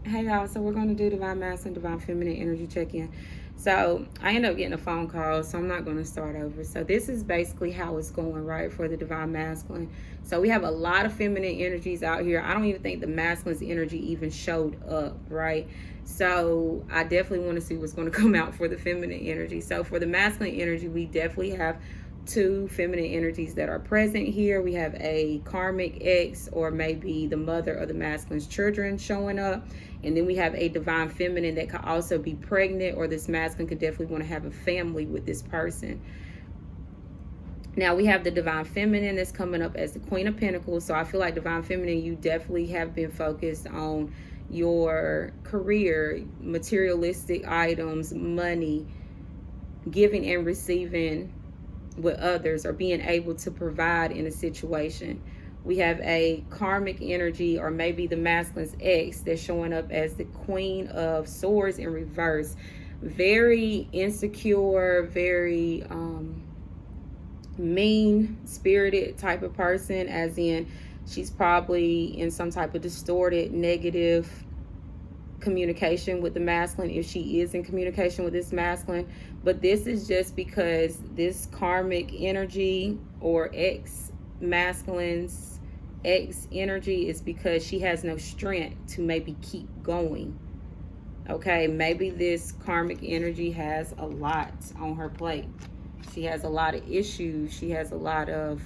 Hey y'all, so we're going to do divine masculine, divine feminine energy check-in. So I ended up getting a phone call, so I'm not going to start over. So this is basically how it's going, right, for the divine masculine. So we have a lot of feminine energies out here. I don't even think the masculine's energy even showed up, right? So I definitely want to see what's going to come out for the feminine energy. So for the masculine energy, we definitely have two feminine energies that are present here. We have a karmic ex, or maybe the mother of the masculine's children, showing up. And then we have a divine feminine that could also be pregnant, or this masculine could definitely want to have a family with this person. Now we have the divine feminine that's coming up as the Queen of Pentacles. So I feel like divine feminine, you definitely have been focused on your career, materialistic items, money, giving and receiving with others, or being able to provide in a situation. We have a karmic energy, or maybe the masculine's ex, that's showing up as the Queen of Swords in reverse. Very insecure, very mean spirited type of person, as in she's probably in some type of distorted, negative communication with the masculine, if she is in communication with this masculine. But this is just because this karmic energy, or ex masculine's ex energy, is because she has no strength to maybe keep going. Okay, maybe this karmic energy has a lot on her plate. She has a lot of issues. She has a lot of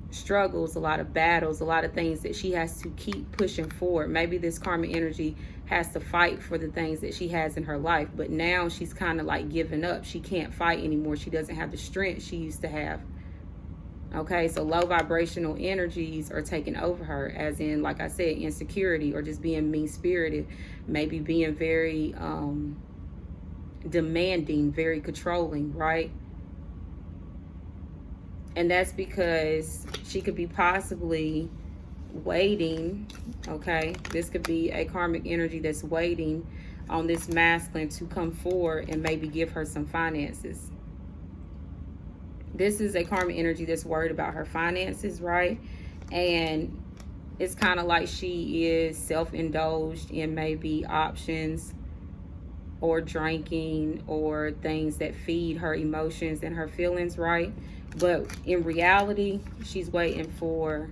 struggles, a lot of battles, a lot of things that she has to keep pushing forward. Maybe this karmic energy has to fight for the things that she has in her life, but now she's kind of like giving up. She can't fight anymore. She doesn't have the strength she used to have. Okay, so low vibrational energies are taking over her, as in, like I said, insecurity, or just being mean spirited, maybe being very demanding, very controlling, right? And that's because she could be possibly waiting. Okay, this could be a karmic energy that's waiting on this masculine to come forward and maybe give her some finances. This is a karmic energy that's worried about her finances, right? And it's kind of like she is self-indulged in maybe options, or drinking, or things that feed her emotions and her feelings, right? But in reality, she's waiting for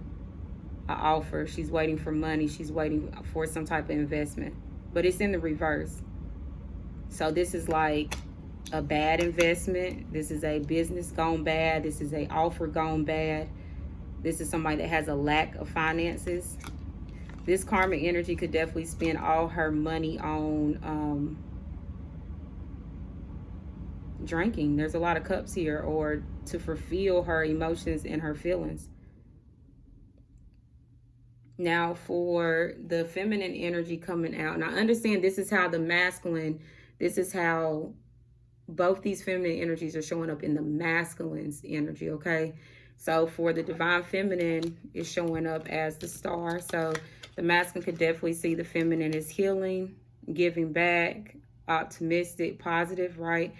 an offer. She's waiting for money. She's waiting for some type of investment. But it's in the reverse. So this is like a bad investment. This is a business gone bad. This is a offer gone bad. This is somebody that has a lack of finances. This karmic energy could definitely spend all her money on drinking. There's a lot of cups here, or to fulfill her emotions and her feelings. Now for the feminine energy coming out, and I understand this is how the masculine, this is how both these feminine energies are showing up in the masculine's energy, okay? So for the divine feminine, is showing up as the star. So the masculine could definitely see the feminine as healing, giving back, optimistic, positive, right?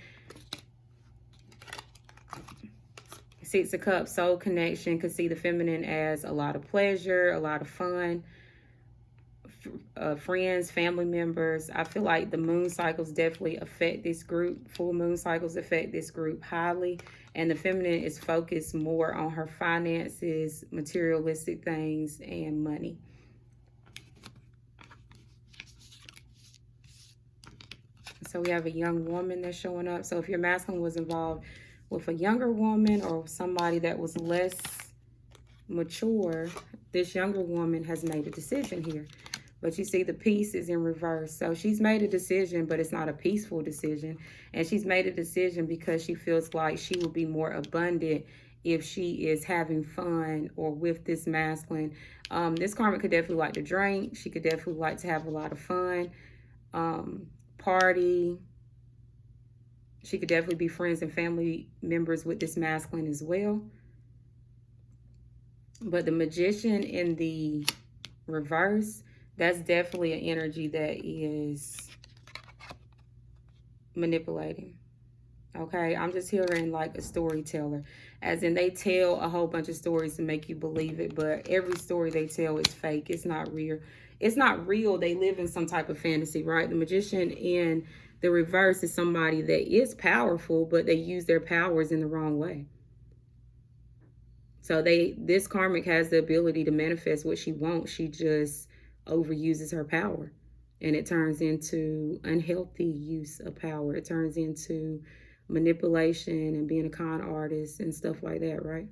Six of Cups, soul connection, could see the feminine as a lot of pleasure, a lot of fun, friends, family members. I feel like the moon cycles definitely affect this group. Full moon cycles affect this group highly. And the feminine is focused more on her finances, materialistic things, and money. So we have a young woman that's showing up. So if your masculine was involved with a younger woman, or somebody that was less mature, this younger woman has made a decision here. But you see the peace is in reverse. So she's made a decision, but it's not a peaceful decision. And she's made a decision because she feels like she will be more abundant if she is having fun, or with this masculine. This karmic could definitely like to drink. She could definitely like to have a lot of fun, party. She could definitely be friends and family members with this masculine as well. But the Magician in the reverse, that's definitely an energy that is manipulating. Okay, I'm just hearing like a storyteller, as in they tell a whole bunch of stories to make you believe it, but every story they tell is fake. It's not real. it's not real. They live in some type of fantasy, right? The magician in the reverse is somebody that is powerful, but they use their powers in the wrong way. So this karmic has the ability to manifest what she wants. She just overuses her power. And it turns into unhealthy use of power. It turns into manipulation and being a con artist and stuff like that, right?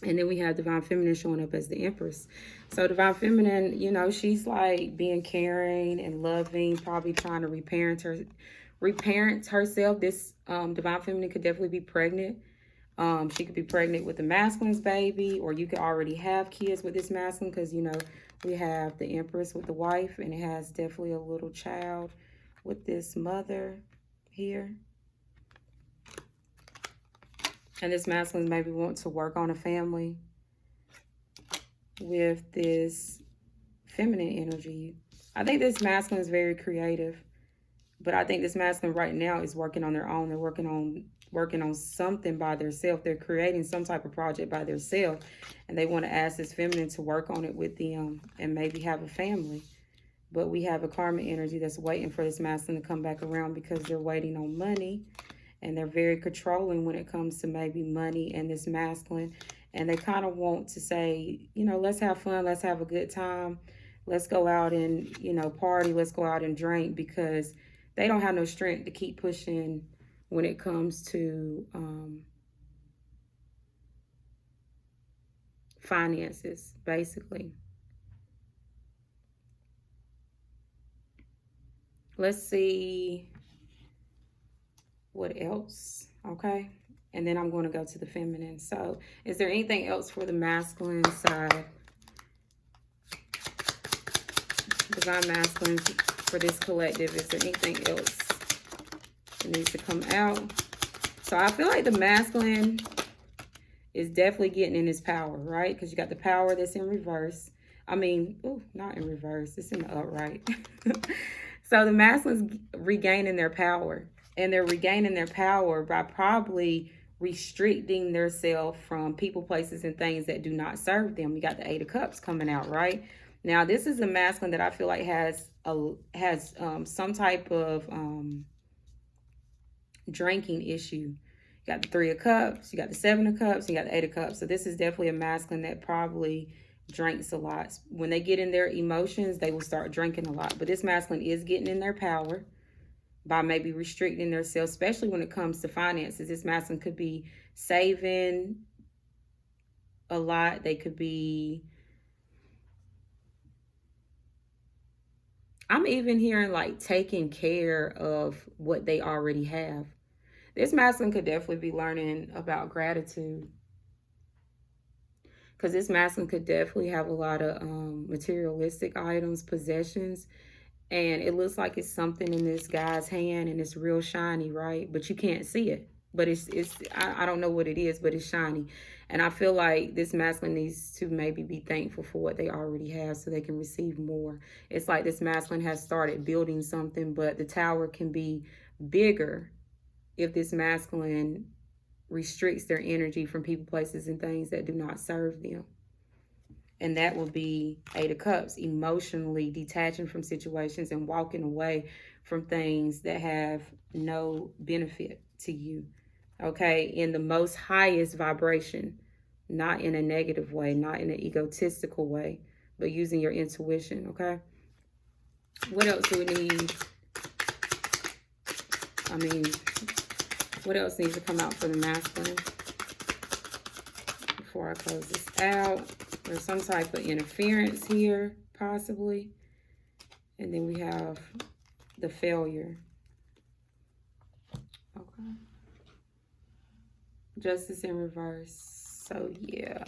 And then we have Divine Feminine showing up as the Empress. So Divine Feminine, you know, she's like being caring and loving, probably trying to reparent herself. This Divine Feminine could definitely be pregnant. She could be pregnant with the masculine's baby, or you could already have kids with this masculine, because, you know, we have the Empress with the wife, and it has definitely a little child with this mother here. And this masculine maybe want to work on a family with this feminine energy. I think this masculine is very creative, but I think this masculine right now is working on their own. They're working on something by themselves. They're creating some type of project by themselves, and they want to ask this feminine to work on it with them and maybe have a family. But we have a karmic energy that's waiting for this masculine to come back around, because they're waiting on money, and they're very controlling when it comes to maybe money and this masculine. And they kind of want to say, you know, let's have fun, let's have a good time, let's go out and, you know, party, let's go out and drink, because they don't have no strength to keep pushing when it comes to finances, basically. Let's see what else, okay? And then I'm going to go to the feminine. So is there anything else for the masculine side? Divine masculine for this collective. Is there anything else that needs to come out? So I feel like the masculine is definitely getting in his power, right? Because you got the power that's in reverse. I mean, ooh, not in reverse. It's in the upright. So the masculine's regaining their power. And they're regaining their power by probably restricting themselves from people, places, and things that do not serve them. You got the Eight of Cups coming out, right? Now, this is a masculine that I feel like has some type of drinking issue. You got the Three of Cups, you got the Seven of Cups, you got the Eight of Cups. So this is definitely a masculine that probably drinks a lot. When they get in their emotions, they will start drinking a lot. But this masculine is getting in their power by maybe restricting themselves, especially when it comes to finances. This masculine could be saving a lot. They could be, I'm even hearing like taking care of what they already have. This masculine could definitely be learning about gratitude, because this masculine could definitely have a lot of materialistic items, possessions, and it looks like it's something in this guy's hand, and it's real shiny, right? But you can't see it. But I don't know what it is, but it's shiny. And I feel like this masculine needs to maybe be thankful for what they already have so they can receive more. It's like this masculine has started building something, but the tower can be bigger if this masculine restricts their energy from people, places, and things that do not serve them. And that will be Eight of Cups, emotionally detaching from situations and walking away from things that have no benefit to you. Okay, in the most highest vibration, not in a negative way, not in an egotistical way, but using your intuition, okay? What else do we need? I mean, what else needs to come out for the masculine before I close this out? There's some type of interference here, possibly. And then we have the failure. Okay. Justice in reverse. So, yeah.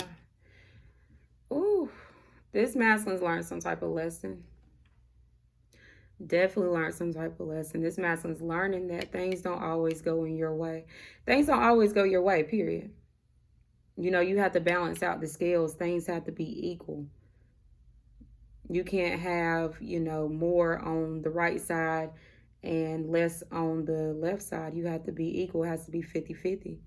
Ooh. This masculine's learned some type of lesson. Definitely learned some type of lesson. This masculine's learning that things don't always go in your way. Things don't always go your way, period. You know, you have to balance out the scales. Things have to be equal. You can't have, you know, more on the right side and less on the left side. You have to be equal. It has to be 50-50.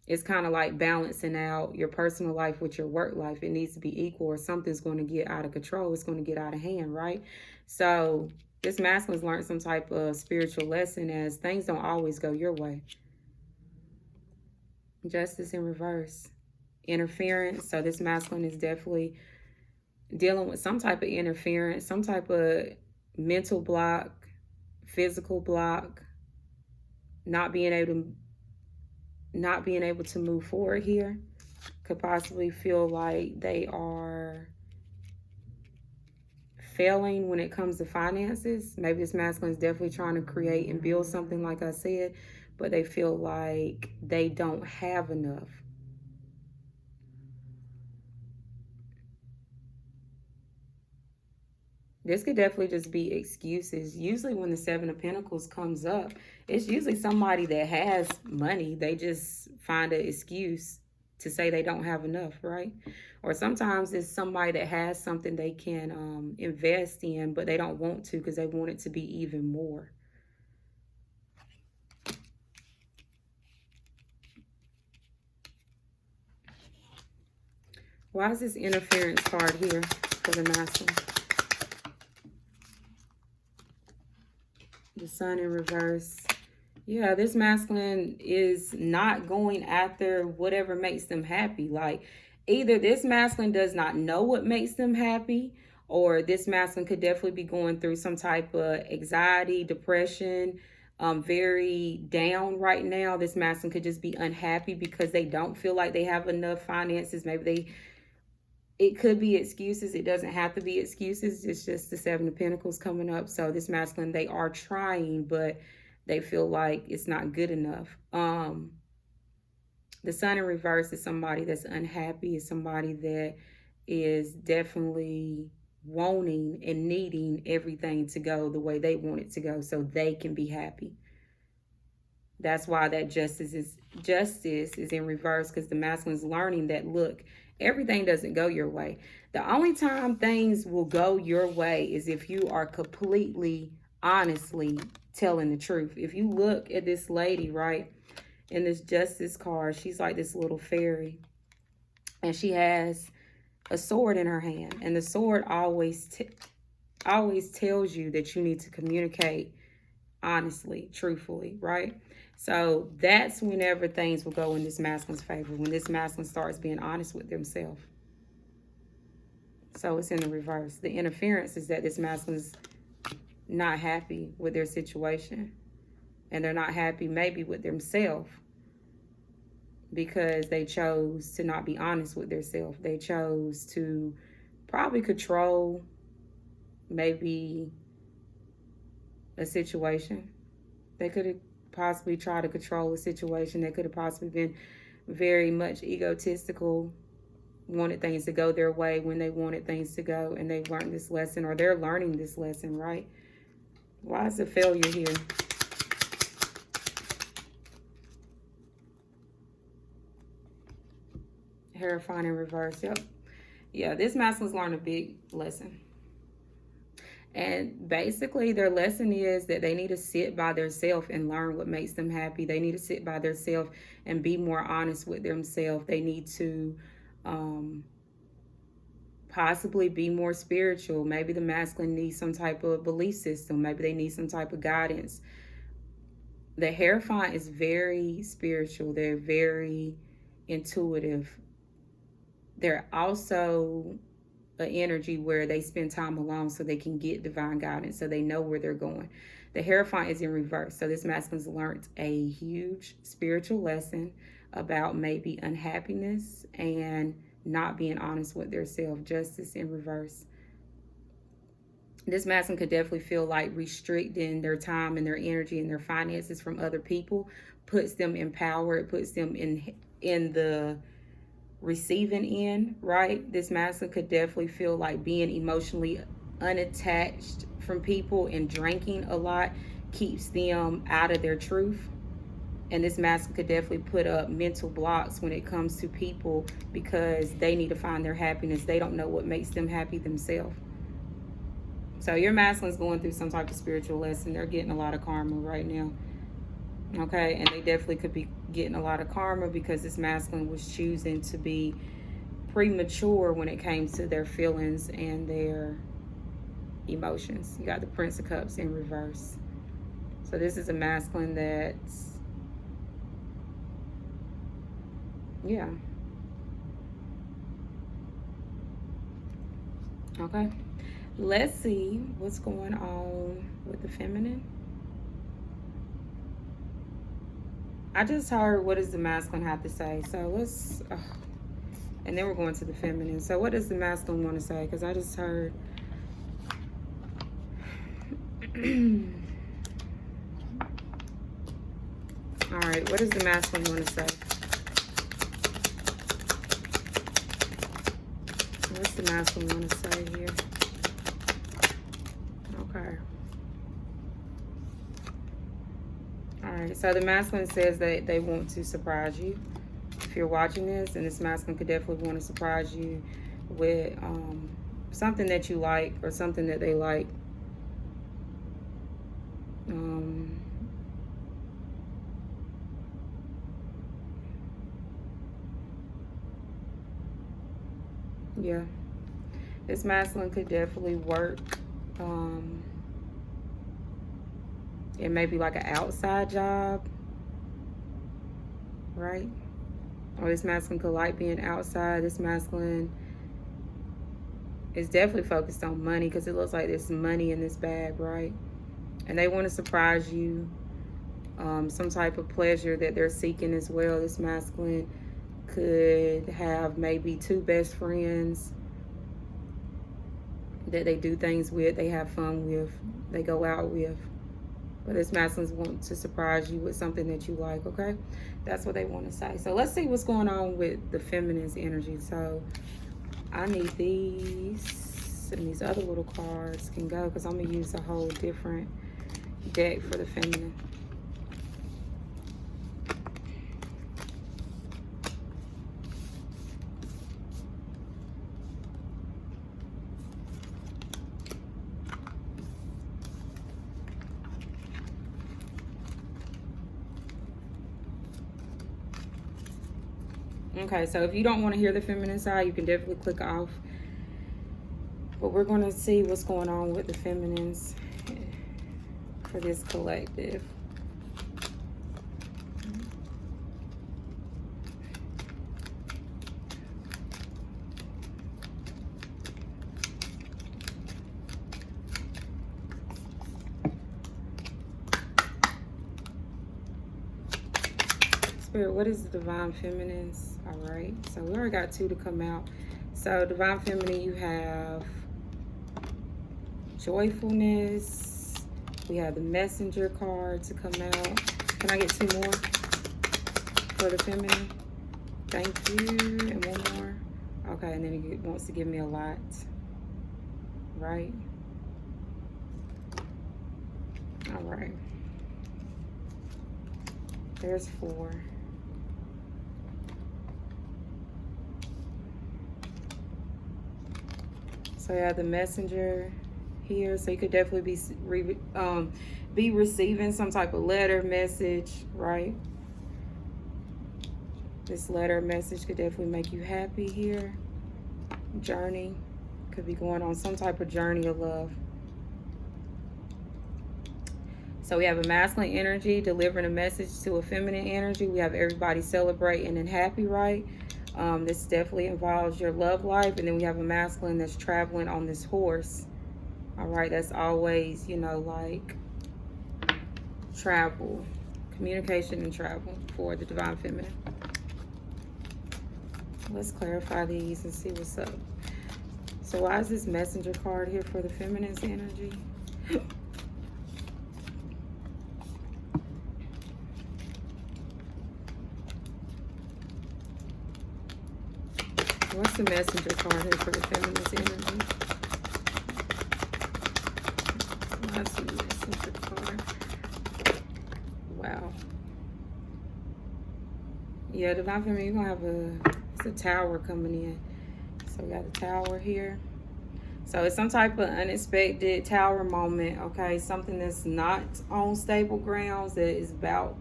It's kind of like balancing out your personal life with your work life. It needs to be equal, or something's going to get out of control. It's going to get out of hand, right? So this masculine's learned some type of spiritual lesson, as things don't always go your way. Justice in reverse. Interference. So this masculine is definitely dealing with some type of interference, some type of mental block, physical block, not being able to move forward here. Could possibly feel like they are failing when it comes to finances. Maybe this masculine is definitely trying to create and build something, like I said, but they feel like they don't have enough. This could definitely just be excuses. Usually when the Seven of Pentacles comes up, it's usually somebody that has money. They just find an excuse to say they don't have enough, right? Or sometimes it's somebody that has something they can invest in, but they don't want to because they want it to be even more. Why is this interference card here for the masculine? The Sun in reverse. Yeah, this masculine is not going after whatever makes them happy. Like, either this masculine does not know what makes them happy, or this masculine could definitely be going through some type of anxiety, depression, very down right now. This masculine could just be unhappy because they don't feel like they have enough finances. Maybe it could be excuses. It doesn't have to be excuses. It's just the Seven of Pentacles coming up. So this masculine, they are trying, but they feel like it's not good enough. The Sun in reverse is somebody that's unhappy. Is somebody that is definitely wanting and needing everything to go the way they want it to go so they can be happy. That's why that justice is in reverse, because the masculine is learning that, look, everything doesn't go your way. The only time things will go your way is if you are completely, honestly telling the truth. If you look at this lady, right, in this Justice card, she's like this little fairy, and she has a sword in her hand, and the sword always tells you that you need to communicate honestly, truthfully, right? So that's whenever things will go in this masculine's favor, when this masculine starts being honest with themselves. So it's in the reverse. The interference is that this masculine's not happy with their situation, and they're not happy maybe with themselves because they chose to not be honest with themselves. They chose to probably control maybe a situation. They could have possibly tried to control a situation. They could have possibly been very much egotistical, wanted things to go their way when they wanted things to go, and they learned this lesson, or they're learning this lesson, right? Why is the failure here? Hierophant in reverse. Yep. Yeah, this masculine's learned a big lesson. And basically their lesson is that they need to sit by themselves and learn what makes them happy. They need to sit by themselves and be more honest with themselves. They need to possibly be more spiritual. Maybe the masculine needs some type of belief system. Maybe they need some type of guidance. The Hierophant is very spiritual. They're very intuitive. They're also an energy where they spend time alone so they can get divine guidance, so they know where they're going. The Hierophant is in reverse. So this masculine's learned a huge spiritual lesson about maybe unhappiness and not being honest with themselves. Justice in reverse. This masculine could definitely feel like restricting their time and their energy and their finances from other people puts them in power. It puts them in the receiving end, right? This masculine could definitely feel like being emotionally unattached from people, and drinking a lot keeps them out of their truth. And this masculine could definitely put up mental blocks when it comes to people because they need to find their happiness. They don't know what makes them happy themselves. So your masculine's going through some type of spiritual lesson. They're getting a lot of karma right now. Okay, and they definitely could be getting a lot of karma because this masculine was choosing to be premature when it came to their feelings and their emotions. You got the Prince of Cups in reverse. So this is a masculine that's, yeah. Okay. Let's see what's going on with the feminine. I just heard, what does the masculine have to say? So let's, and then we're going to the feminine. So what does the masculine want to say? Because I just heard. All right, what does the masculine want to say? What's the masculine want to say here? Okay. All right, so the masculine says that they want to surprise you. If you're watching this, and this masculine could definitely want to surprise you with something that you like or something that they like. Yeah, this masculine could definitely work. It may be like an outside job, right? Or this masculine could like being outside. This masculine is definitely focused on money because it looks like there's some money in this bag, right? And they want to surprise you. Some type of pleasure that they're seeking as well. This masculine could have maybe 2 best friends that they do things with, they have fun with, they go out with. But this masculine wants to surprise you with something that you like, okay? That's what they want to say. So let's see what's going on with the feminine's energy. So I need these, and these other little cards can go because I'm going to use a whole different deck for the feminine. Okay, so if you don't want to hear the feminine side, you can definitely click off. But we're going to see what's going on with the feminines for this collective. Spirit, what is the divine feminines? All right, so we already got 2 to come out. So divine feminine, you have joyfulness. We have the messenger card to come out. Can I get 2 more for the feminine? Thank you. And 1 more. Okay, and then it wants to give me a lot. Right? All right. There's 4. So you have the messenger here. So you could definitely be receiving some type of letter, message, right? This letter, message could definitely make you happy here. Journey. Could be going on some type of journey of love. So we have a masculine energy delivering a message to a feminine energy. We have everybody celebrating and happy, right? This definitely involves your love life. And then we have a masculine that's traveling on this horse. All right, that's always, you know, like travel, communication and travel for the divine feminine. Let's clarify these and see what's up. So why is this messenger card here for the feminine's energy? What's the messenger card here for the feminine's energy? What's the messenger card? Wow. Yeah, divine feminine, you're going to have it's a tower coming in. So we got a tower here. So it's some type of unexpected tower moment, okay? Something that's not on stable grounds, that is about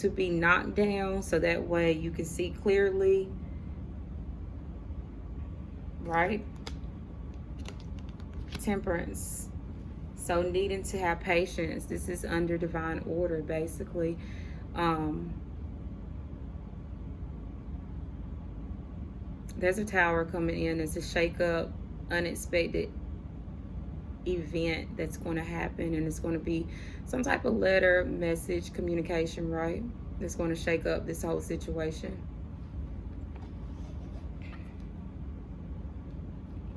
to be knocked down, so that way you can see clearly, right? Temperance. So needing to have patience. This is under divine order, basically. There's a tower coming in. There's a shake-up, unexpected event that's going to happen, and it's going to be some type of letter, message, communication, right? That's going to shake up this whole situation.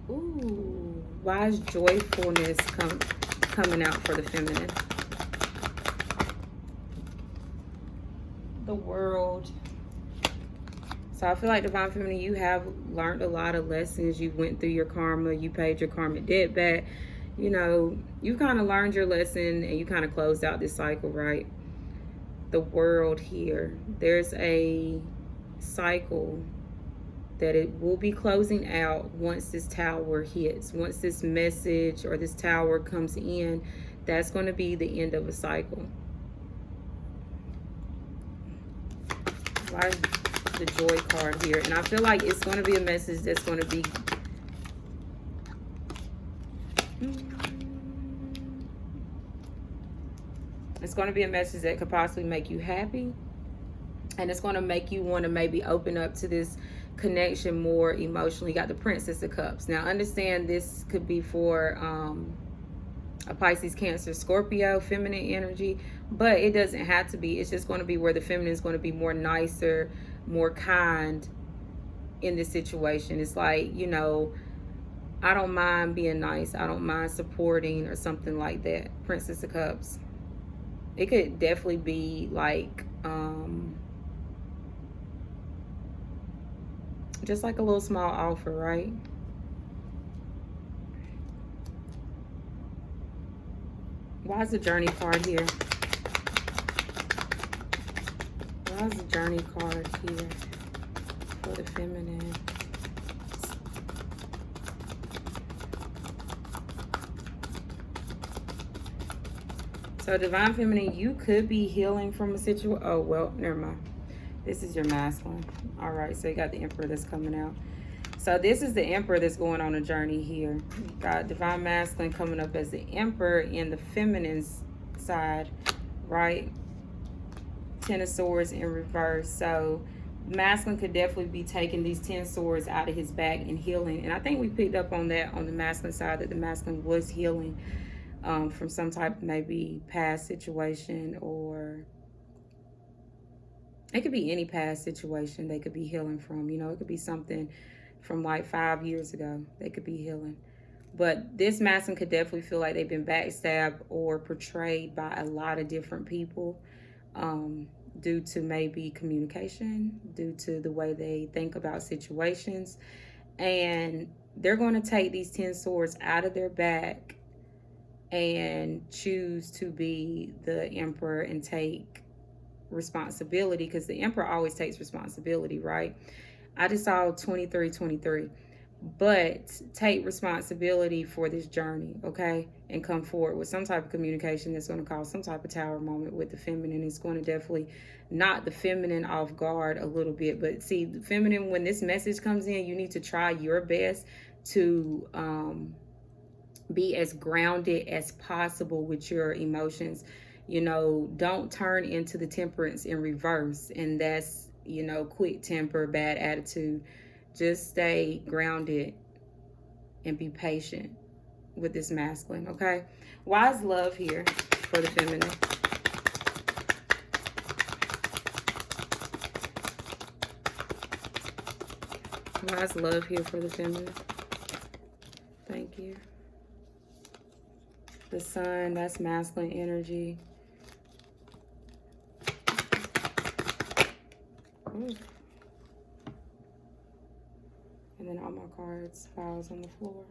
Ooh, why is joyfulness coming out for the feminine? The World. So I feel like divine feminine, you have learned a lot of lessons. You went through your karma, you paid your karmic debt back. You know, you kind of learned your lesson and you kind of closed out this cycle, right? The World here. There's a cycle that it will be closing out once this tower hits. Once this message or this tower comes in, that's going to be the end of a cycle. Why is the Joy card here? And I feel like it's going to be a message that's going to be it's going to be a message that could possibly make you happy, and it's going to make you want to maybe open up to this connection more emotionally. You got the Princess of Cups. Now understand, this could be for a Pisces, Cancer, Scorpio, feminine energy, but it doesn't have to be. It's just going to be where the feminine is going to be more nicer, more kind in this situation. It's like, you know, I don't mind being nice, I don't mind supporting, or something like that. Princess of Cups. It could definitely be like just like a little small offer, right? Why is the Journey card here? Why is the Journey card here for the feminine? So divine feminine, you could be healing from a situation. Oh, well, never mind. This is your masculine. All right, so you got the Emperor that's coming out. So this is the Emperor that's going on a journey here. You got divine masculine coming up as the Emperor in the feminine side, right? Ten of Swords in reverse. So masculine could definitely be taking these 10 swords out of his back and healing. And I think we picked up on that on the masculine side, that the masculine was healing from some type of maybe past situation, or it could be any past situation they could be healing from. You know, it could be something from like 5 years ago they could be healing. But this masculine could definitely feel like they've been backstabbed or portrayed by a lot of different people, due to maybe communication, due to the way they think about situations. And they're going to take these 10 swords out of their back and choose to be the Emperor and take responsibility, because the Emperor always takes responsibility, right? I just saw 2323, but take responsibility for this journey, okay? And come forward with some type of communication that's going to cause some type of tower moment with the feminine. It's going to definitely knock the feminine off guard a little bit. But see, the feminine, when this message comes in, you need to try your best to be as grounded as possible with your emotions. You know, don't turn into the Temperance in reverse, and that's, you know, quick temper, bad attitude. Just stay grounded and be patient with this masculine, okay? Why is love here for the feminine? Why is love here for the feminine? Thank you. The Sun, that's masculine energy. Ooh. And then all my cards piles on the floor.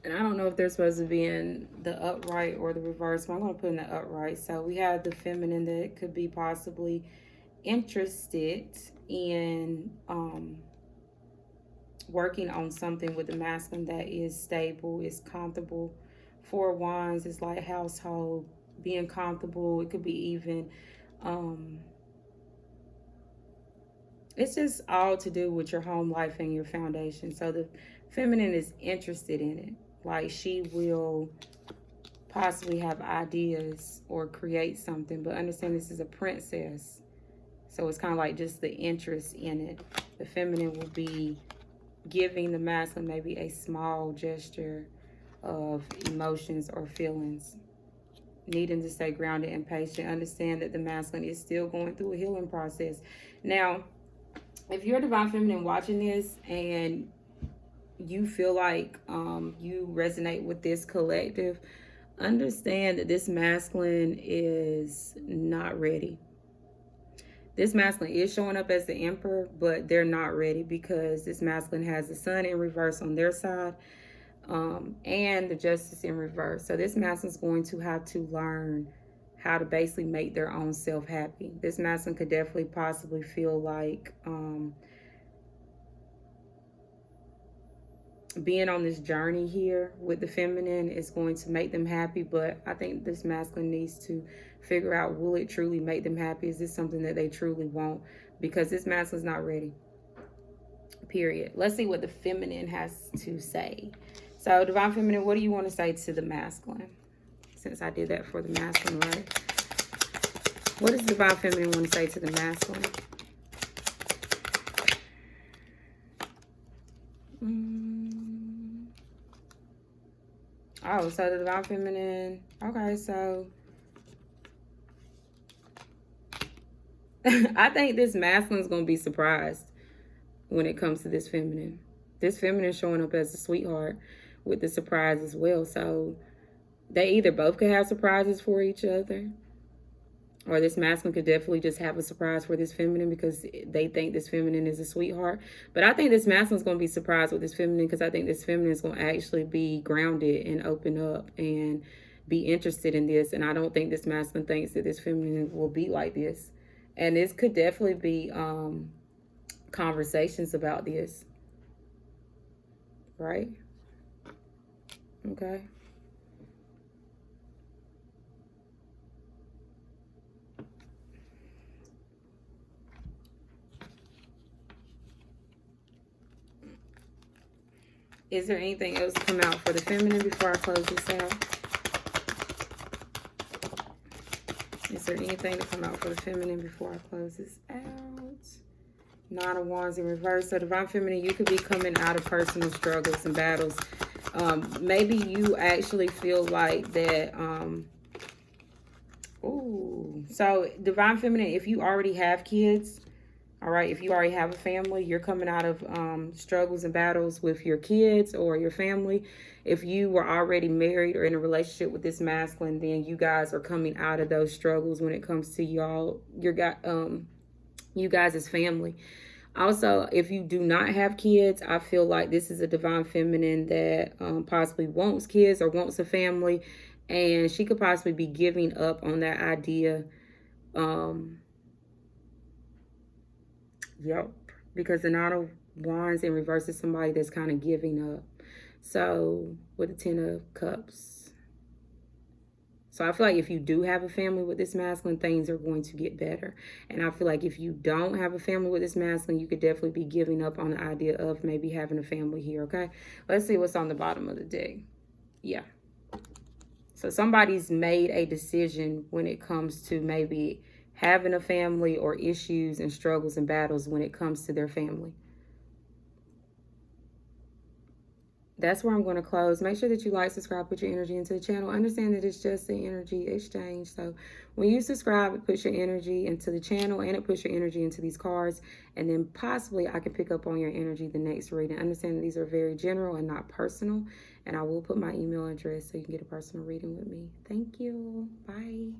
And I don't know if they're supposed to be in the upright or the reverse, but I'm going to put in the upright. So we have the feminine that could be possibly interested in working on something with the masculine that is stable, is comfortable. Four of Wands is like household, being comfortable. It could be even, it's just all to do with your home life and your foundation. So the feminine is interested in it. Like she will possibly have ideas or create something, but understand this is a princess. So it's kind of like just the interest in it. The feminine will be giving the masculine maybe a small gesture of emotions or feelings, needing to stay grounded and patient. Understand that the masculine is still going through a healing process. Now, if you're a divine feminine watching this and you feel like you resonate with this collective, understand that this masculine is not ready. This masculine is showing up as the emperor, but they're not ready because this masculine has the sun in reverse on their side, and the justice in reverse. So this masculine is going to have to learn how to basically make their own self happy. This masculine could definitely possibly feel like being on this journey here with the feminine is going to make them happy, but I think this masculine needs to figure out, will it truly make them happy? Is this something that they truly want? Because this masculine's not ready, period. Let's see what the feminine has to say. So divine feminine, what do you want to say to the masculine? Since I did that for the masculine, right? What does divine feminine want to say to the masculine? Oh, so the divine feminine. Okay, so I think this masculine is going to be surprised when it comes to this feminine. This feminine showing up as a sweetheart with the surprise as well. So they either both could have surprises for each other, or this masculine could definitely just have a surprise for this feminine because they think this feminine is a sweetheart. But I think this masculine is going to be surprised with this feminine because I think this feminine is going to actually be grounded and open up and be interested in this. And I don't think this masculine thinks that this feminine will be like this. And this could definitely be conversations about this. Right? Okay. Is there anything else to come out for the feminine before I close this out? Is there anything to come out for the feminine before I close this out? Nine of Wands in reverse. So divine feminine, you could be coming out of personal struggles and battles. Maybe you actually feel like that. So divine feminine, if you already have kids, all right, if you already have a family, you're coming out of struggles and battles with your kids or your family. If you were already married or in a relationship with this masculine, then you guys are coming out of those struggles when it comes to you guys as family. Also, if you do not have kids, I feel like this is a divine feminine that possibly wants kids or wants a family, and she could possibly be giving up on that idea. Yep, because the Nine of Wands in reverse is somebody that's kind of giving up. So with the Ten of Cups. So I feel like if you do have a family with this masculine, things are going to get better. And I feel like if you don't have a family with this masculine, you could definitely be giving up on the idea of maybe having a family here, okay? Let's see what's on the bottom of the deck. Yeah. So somebody's made a decision when it comes to maybe having a family or issues and struggles and battles when it comes to their family. That's where I'm going to close. Make sure that you like, subscribe, put your energy into the channel. Understand that it's just an energy exchange. So when you subscribe, it puts your energy into the channel and it puts your energy into these cards. And then possibly I can pick up on your energy the next reading. Understand that these are very general and not personal. And I will put my email address so you can get a personal reading with me. Thank you. Bye.